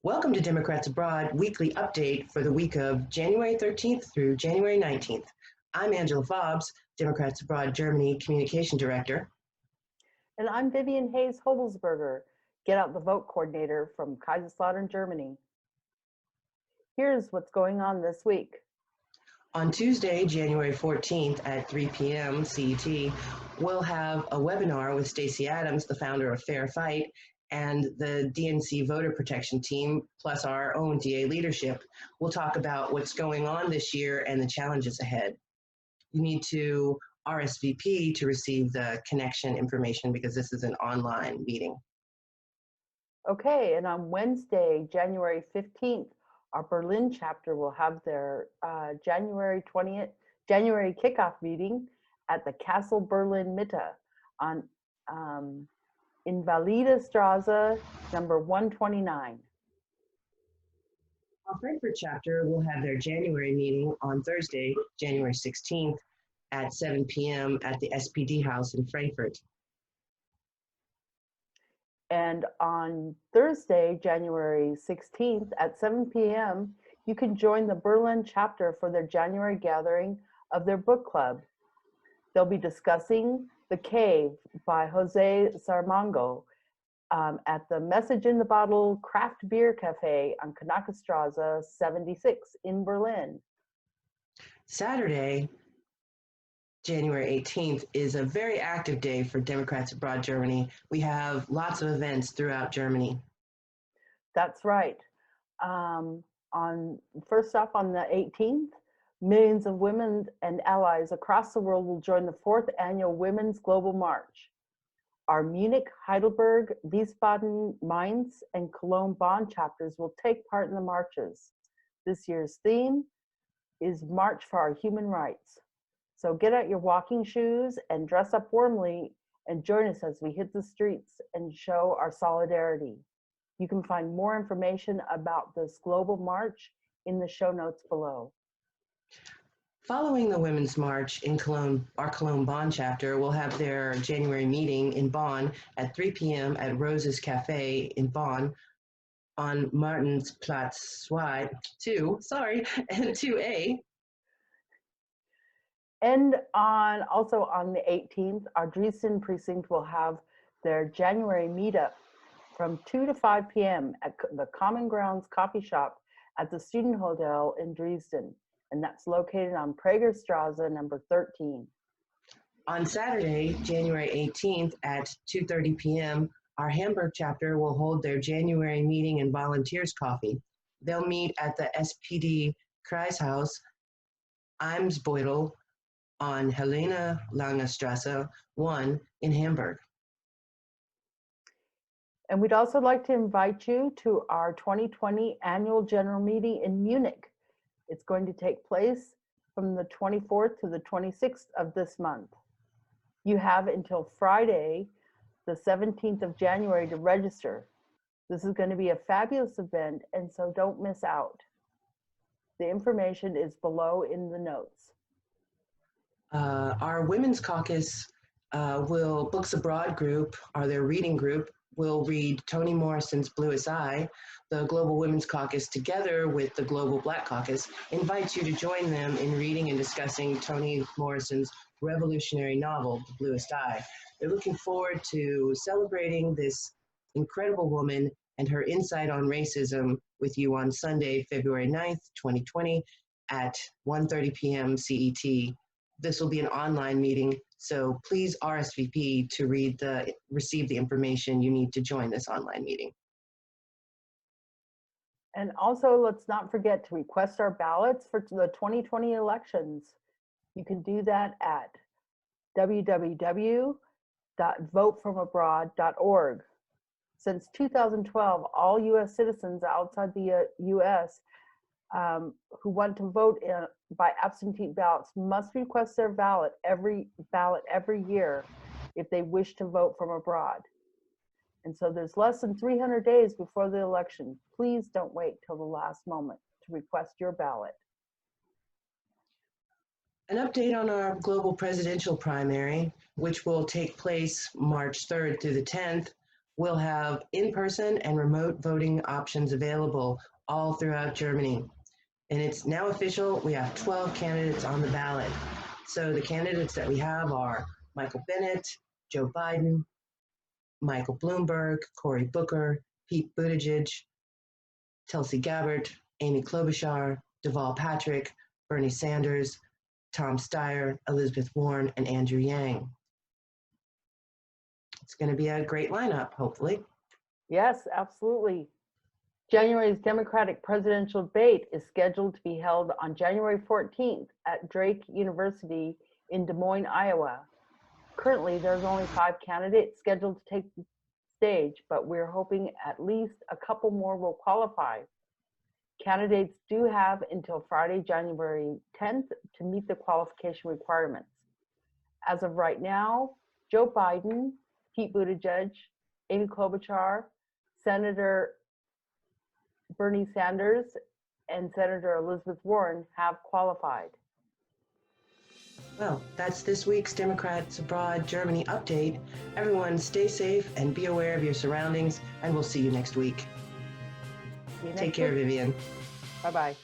Welcome to Democrats Abroad weekly update for the week of January 13th through January 19th. I'm Angela Fobbs, Democrats Abroad Germany Communication Director. And I'm Vivian Hayes Hobelsberger, Get Out the Vote Coordinator from Kaiserslautern, Germany. Here's what's going on this week. On Tuesday, January 14th at 3 p.m. CET, we'll have a webinar with Stacey Abrams, the founder of Fair Fight, and the DNC voter protection team, plus our own DA leadership. We'll talk about what's going on this year and the challenges ahead. You need to RSVP to receive the connection information because this is an online meeting. Okay, and on Wednesday, January 15th, our Berlin chapter will have their January kickoff meeting at the Castle Berlin Mitte on Invalidenstr number 129. Our Frankfurt chapter will have their January meeting on Thursday, January 16th at 7 p.m. at the SPD Haus in Frankfurt. And on Thursday, January 16th at 7 p.m., you can join the Berlin chapter for their January gathering of their book club. They'll be discussing The Cave by José Saramago at the Message in the Bottle Craft Beer Café on Knaackstraße 76 in Berlin. Saturday, January 18th is a very active day for Democrats Abroad Germany. We have lots of events throughout Germany. That's right. First off, on the 18th, millions of women and allies across the world will join the 4th annual Women's Global March. Our Munich, Heidelberg, Wiesbaden, Mainz, and Cologne Bonn chapters will take part in the marches. This year's theme is March for Our Human Rights. So get out your walking shoes and dress up warmly and join us as we hit the streets and show our solidarity. You can find more information about this global march in the show notes below. Following the Women's March in Cologne, our Cologne Bonn chapter will have their January meeting in Bonn at 3 p.m. at Rose's Café in Bonn on Martinsplatz 2, and 2A. And also on the 18th, our Dresden precinct will have their January meetup from 2 to 5 p.m. at the Common Grounds Coffee Shop at the Student Hotel in Dresden. And that's located on Pragerstraße number 13. On Saturday, January 18th at 2:30 p.m., our Hamburg chapter will hold their January meeting and volunteers coffee. They'll meet at the SPD Kreishaus Eimsbeutel on Helena Langestrasse 1 in Hamburg. And we'd also like to invite you to our 2020 annual general meeting in Munich. It's going to take place from the 24th to the 26th of this month. You have until Friday, the 17th of January to register. This is going to be a fabulous event, and so don't miss out. The information is below in the notes. Our Women's Caucus Books Abroad group, their reading group, will read Toni Morrison's Bluest Eye. The Global Women's Caucus, together with the Global Black Caucus, invites you to join them in reading and discussing Toni Morrison's revolutionary novel, The Bluest Eye. They're looking forward to celebrating this incredible woman and her insight on racism with you on Sunday, February 9th, 2020 at 1:30 p.m. CET. This will be an online meeting, so please RSVP to receive the information you need to join this online meeting. And also, let's not forget to request our ballots for the 2020 elections. You can do that at www.votefromabroad.org. Since 2012, all U.S. citizens outside the U.S. Who want to vote by absentee ballots must request their ballot every year if they wish to vote from abroad. And so there's less than 300 days before the election. Please don't wait till the last moment to request your ballot. An update on our global presidential primary, which will take place March 3rd through the 10th. We'll have in-person and remote voting options available all throughout Germany. And it's now official, we have 12 candidates on the ballot. So the candidates that we have are Michael Bennet, Joe Biden, Michael Bloomberg, Cory Booker, Pete Buttigieg, Tulsi Gabbard, Amy Klobuchar, Deval Patrick, Bernie Sanders, Tom Steyer, Elizabeth Warren, and Andrew Yang. It's going to be a great lineup, hopefully. Yes, absolutely. January's Democratic presidential debate is scheduled to be held on January 14th at Drake University in Des Moines, Iowa. Currently, there's only 5 candidates scheduled to take the stage, but we're hoping at least a couple more will qualify. Candidates do have until Friday, January 10th to meet the qualification requirements. As of right now, Joe Biden, Pete Buttigieg, Amy Klobuchar, Senator Bernie Sanders, and Senator Elizabeth Warren have qualified. Well, that's this week's Democrats Abroad Germany update. Everyone stay safe and be aware of your surroundings, and we'll see you next week. Take care, Vivian. Bye-bye.